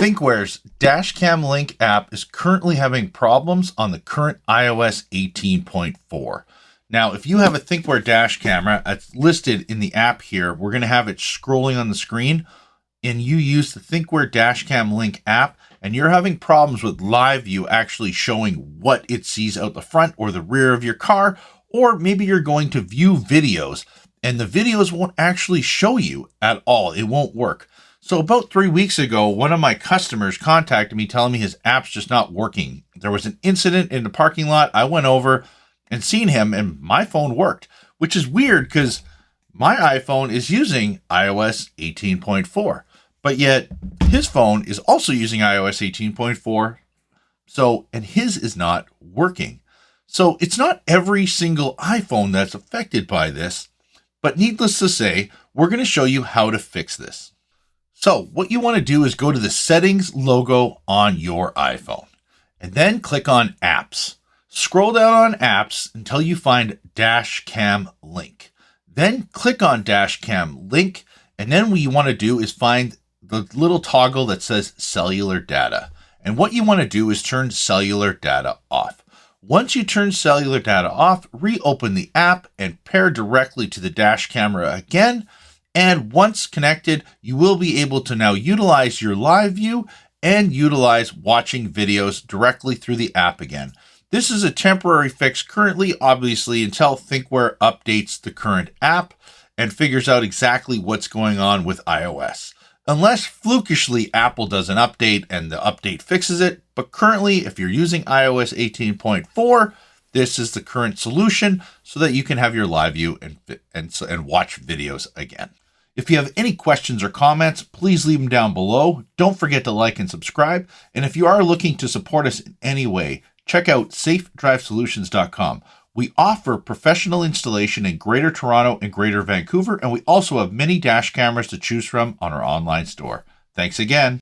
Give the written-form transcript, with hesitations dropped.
Thinkware's Dashcam Link app is currently having problems on the current iOS 18.4. Now, if you have a Thinkware dash camera, it's listed in the app here. We're going to have it scrolling on the screen, and you use the Thinkware Dashcam Link app, and you're having problems with live view actually showing what it sees out the front or the rear of your car, or maybe you're going to view videos, and the videos won't actually show you at all. It won't work. So about 3 weeks ago, one of my customers contacted me telling me his app's just not working. There was an incident in the parking lot. I went over and seen him, and my phone worked, which is weird because my iPhone is using iOS 18.4, but yet his phone is also using iOS 18.4. And his is not working. So it's not every single iPhone that's affected by this, but needless to say, we're going to show you how to fix this. So what you want to do is go to the settings logo on your iPhone and then click on apps. Scroll down on apps until you find Dashcam Link. Then click on Dashcam Link, and then what you want to do is find the little toggle that says cellular data. And what you want to do is turn cellular data off. Once you turn cellular data off, reopen the app and pair directly to the dash camera again. And once connected, you will be able to now utilize your live view and utilize watching videos directly through the app again. This is a temporary fix currently, obviously, until Thinkware updates the current app and figures out exactly what's going on with iOS. Unless flukishly Apple does an update and the update fixes it, but currently, if you're using iOS 18.4, this is the current solution so that you can have your live view and watch videos again. If you have any questions or comments, please leave them down below. Don't forget to like and subscribe. And if you are looking to support us in any way, check out safedrivesolutions.com. We offer professional installation in Greater Toronto and Greater Vancouver, and we also have many dash cameras to choose from on our online store. Thanks again.